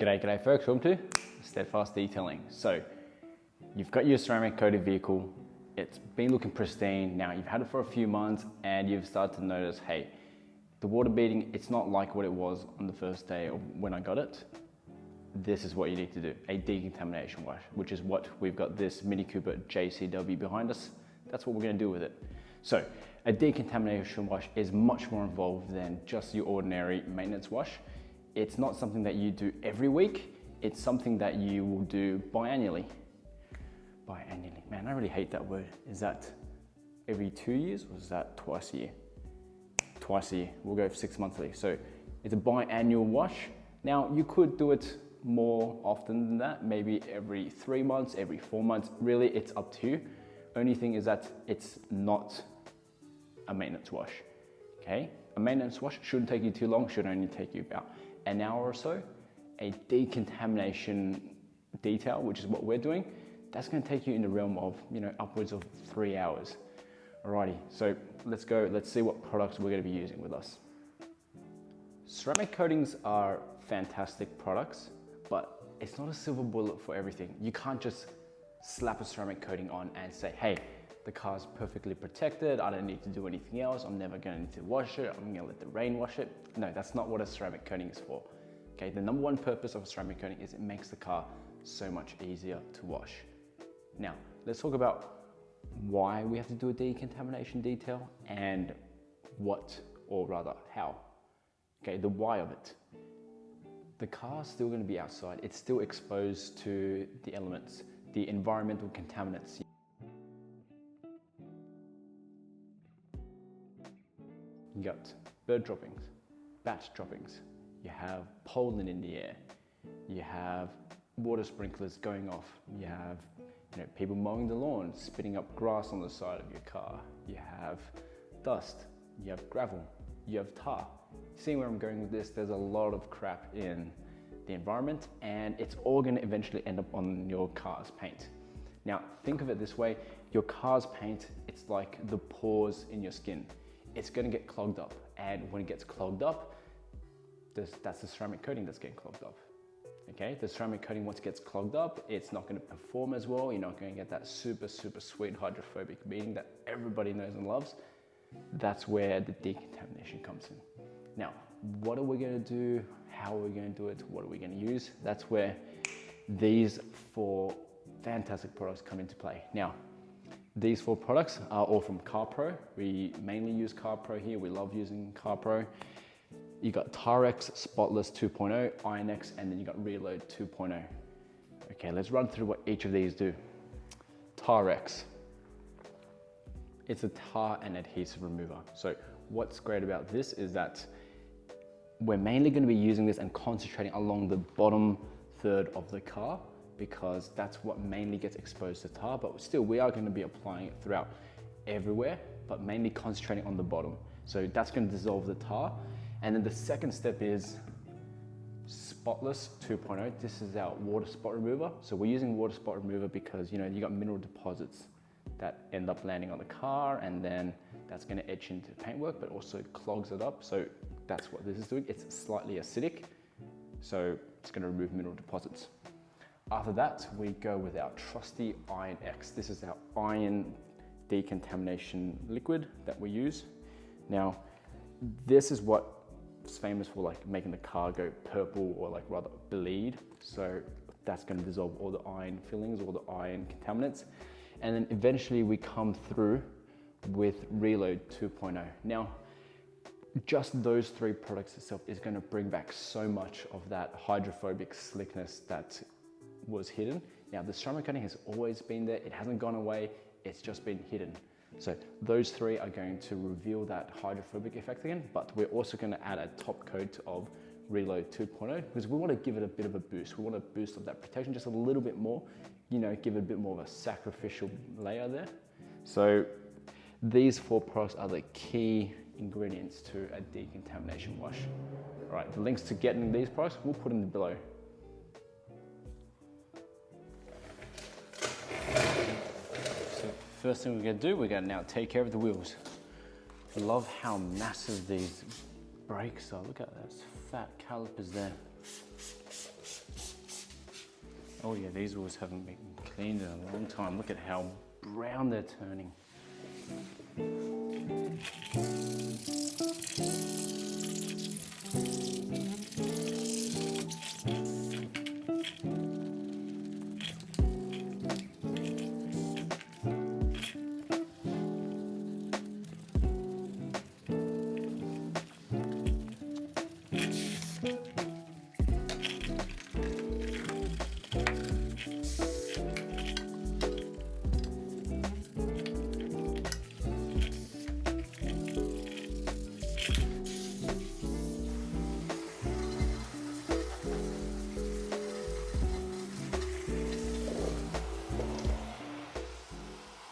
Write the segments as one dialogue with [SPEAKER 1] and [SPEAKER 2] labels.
[SPEAKER 1] G'day folks, welcome to Steadfast Detailing. So you've got your ceramic coated vehicle, it's been looking pristine, now you've had it for a few months and you've started to notice, hey, the water beading, it's not like what it was on the first day or when I got it. This is what you need to do, a decontamination wash, which is what we've got this Mini Cooper JCW behind us. That's what we're going to do with it. So a decontamination wash is much more involved than just your ordinary maintenance wash. It's not something that you do every week. It's something that you will do biannually. Biannually, man, I really hate that word. Is that every 2 years or is that twice a year? Twice a year, we'll go for 6 monthly. So it's a biannual wash. Now you could do it more often than that, maybe every 3 months, every 4 months. Really, it's up to you. Only thing is that it's not a maintenance wash, okay? A maintenance wash shouldn't take you too long, should only take you about an hour or so. A decontamination detail, which is what we're doing, that's going to take you in the realm of, upwards of 3 hours. Alrighty, so let's go, let's see what products we're going to be using with us. Ceramic coatings are fantastic products, but it's not a silver bullet for everything. You can't just slap a ceramic coating on and say, hey, the car's perfectly protected, I don't need to do anything else, I'm never going to need to wash it, I'm going to let the rain wash it. No, that's not what a ceramic coating is for. Okay, the number one purpose of a ceramic coating is it makes the car so much easier to wash. Now, let's talk about why we have to do a decontamination detail and what, or rather how. Okay, the why of it. The car's still going to be outside, it's still exposed to the elements, the environmental contaminants. You got bird droppings, bat droppings, you have pollen in the air, you have water sprinklers going off, you have people mowing the lawn, spitting up grass on the side of your car, you have dust, you have gravel, you have tar. Seeing where I'm going with this, there's a lot of crap in the environment and it's all going to eventually end up on your car's paint. Now think of it this way, your car's paint, it's like the pores in your skin. It's going to get clogged up, and when it gets clogged up, that's the ceramic coating that's getting clogged up. Okay, the ceramic coating, once it gets clogged up, it's not going to perform as well. You're not going to get that super sweet hydrophobic beading that everybody knows and loves. That's where the decontamination comes in. Now, what are we going to do? How are we going to do it? What are we going to use? That's where these 4 fantastic products come into play. Now, these 4 products are all from CarPro. We mainly use CarPro here. We love using CarPro. You got Tar-X, Spotless 2.0, Iron-X, and then you got Reload 2.0. Okay, let's run through what each of these do. Tar-X. It's a tar and adhesive remover. So what's great about this is that we're mainly going to be using this and concentrating along the bottom third of the car, because that's what mainly gets exposed to tar, but still we are going to be applying it throughout everywhere, but mainly concentrating on the bottom. So that's going to dissolve the tar. And then the second step is Spotless 2.0. This is our water spot remover. So we're using water spot remover because you got mineral deposits that end up landing on the car, and then that's going to etch into paintwork, but also clogs it up. So that's what this is doing. It's slightly acidic, so it's going to remove mineral deposits. After that, we go with our trusty Iron-X. This is our iron decontamination liquid that we use. Now, this is what's famous for like making the car go purple or like rather bleed. So that's going to dissolve all the iron fillings, all the iron contaminants. And then eventually we come through with Reload 2.0. Now, just those 3 products itself is going to bring back so much of that hydrophobic slickness that was hidden. Now the ceramic coating has always been there, it hasn't gone away, it's just been hidden. So those 3 are going to reveal that hydrophobic effect again, but we're also going to add a top coat of Reload 2.0 because we want to give it a bit of a boost. We want to boost up that protection just a little bit more, give it a bit more of a sacrificial layer there. So these 4 products are the key ingredients to a decontamination wash. All right, the links to getting these products, we'll put them below. First thing we're going to do, we're going to now take care of the wheels. I love how massive these brakes are. Look at those fat calipers there. Oh yeah, these wheels haven't been cleaned in a long time. Look at how brown they're turning.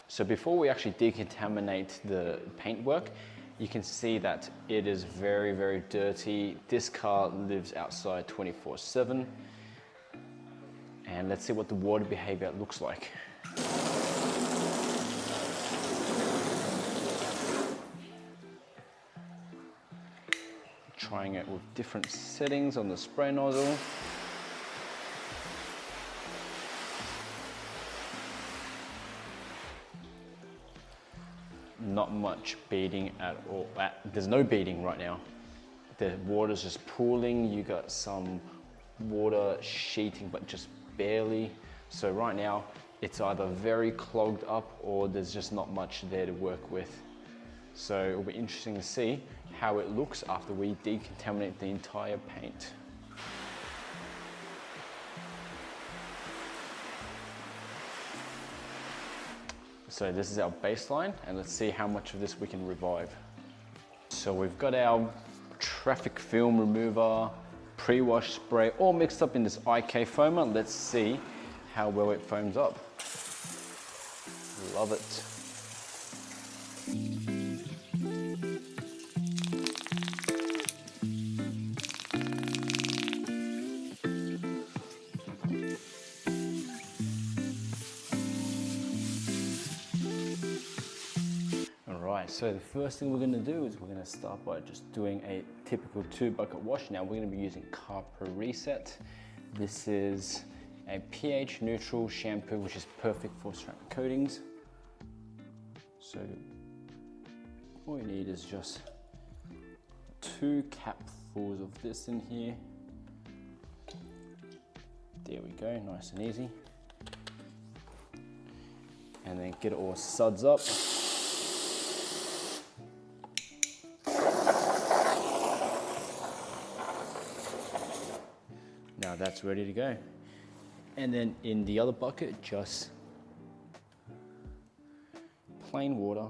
[SPEAKER 1] So before we actually decontaminate the paintwork, you can see that it is very, very dirty. This car lives outside 24/7. And let's see what the water behavior looks like. Trying it with different settings on the spray nozzle. Not much beading at all. There's no beading right now. The water's just pooling. You got some water sheeting, but just barely. So right now, it's either very clogged up or there's just not much there to work with. So it'll be interesting to see how it looks after we decontaminate the entire paint. So this is our baseline, and let's see how much of this we can revive. So we've got our traffic film remover, pre-wash spray, all mixed up in this IK foamer. Let's see how well it foams up. Love it. So the first thing we're going to do is we're going to start by just doing a typical 2-bucket wash. Now we're going to be using CarPro Reset. This is a pH neutral shampoo which is perfect for ceramic coatings. So all you need is just 2 capfuls of this in here. There we go, nice and easy. And then get it all suds up. Now that's ready to go. And then in the other bucket, just plain water.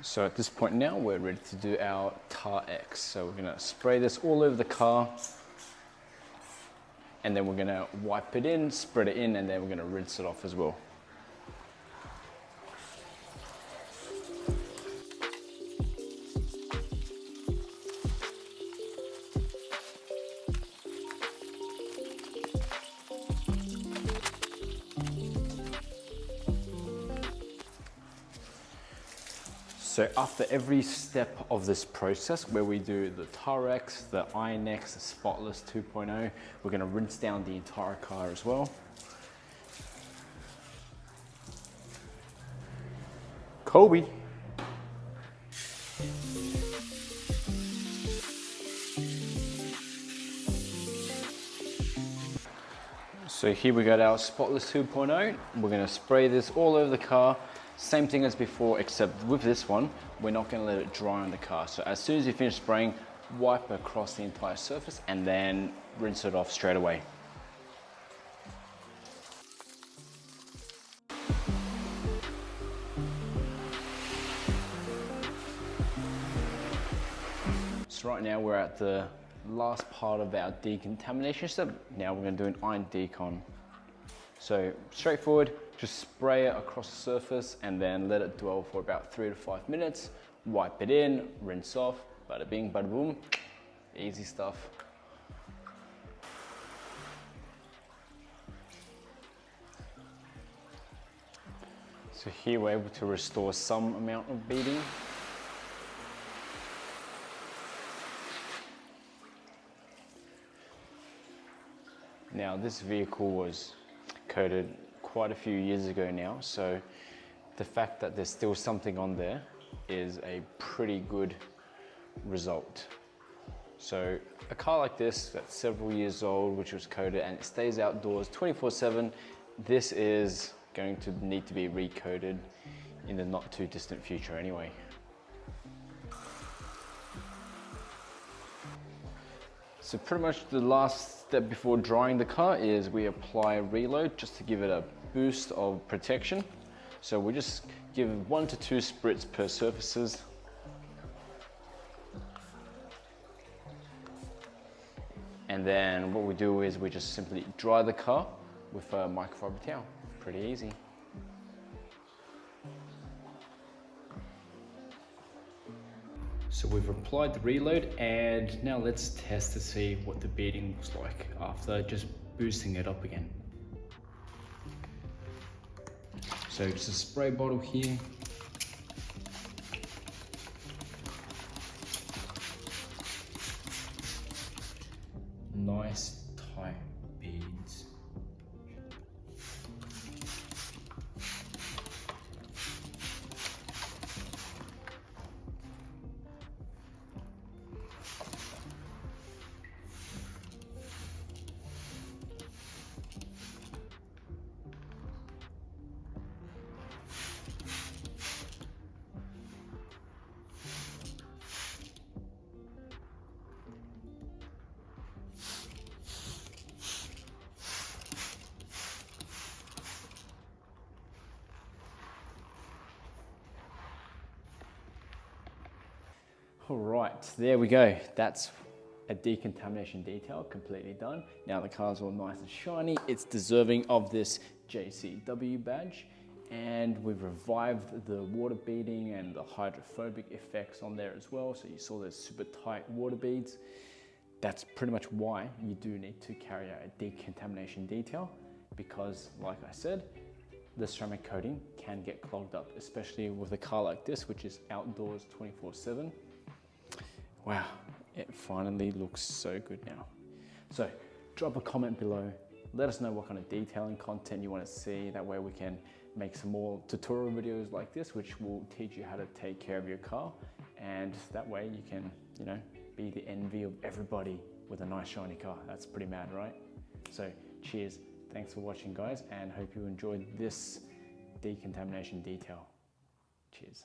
[SPEAKER 1] So at this point now, we're ready to do our Tar-X. So we're gonna spray this all over the car, and then we're gonna wipe it in, spread it in, and then we're gonna rinse it off as well. So after every step of this process where we do the Tar-X, the Iron-X, the Spotless 2.0, we're going to rinse down the entire car as well. Kobe. So here we got our Spotless 2.0. We're going to spray this all over the car. Same thing as before, except with this one, we're not going to let it dry on the car. So as soon as you finish spraying, wipe across the entire surface and then rinse it off straight away. So right now we're at the last part of our decontamination step. Now we're going to do an iron decon. So straightforward, just spray it across the surface and then let it dwell for about 3 to 5 minutes. Wipe it in, rinse off, bada bing, bada boom, easy stuff. So here we're able to restore some amount of beading. Now this vehicle was coated quite a few years ago now, so the fact that there's still something on there is a pretty good result. So a car like this that's several years old, which was coated and it stays outdoors 24/7, this is going to need to be recoated in the not too distant future anyway. So pretty much the last step before drying the car is we apply Reload just to give it a boost of protection. So we just give 1 to 2 spritz per surfaces. And then what we do is we just simply dry the car with a microfiber towel. Pretty easy. So we've applied the Reload and now let's test to see what the beading looks like after just boosting it up again. So just a spray bottle here. Nice tight beads. All right, there we go. That's a decontamination detail completely done. Now the car's all nice and shiny. It's deserving of this JCW badge. And we've revived the water beading and the hydrophobic effects on there as well. So you saw those super tight water beads. That's pretty much why you do need to carry out a decontamination detail, because like I said, the ceramic coating can get clogged up, especially with a car like this, which is outdoors 24/7. Wow, it finally looks so good now. So drop a comment below. Let us know what kind of detailing content you want to see. That way we can make some more tutorial videos like this, which will teach you how to take care of your car. And that way you can, be the envy of everybody with a nice shiny car. That's pretty mad, right? So cheers. Thanks for watching, guys, and hope you enjoyed this decontamination detail. Cheers.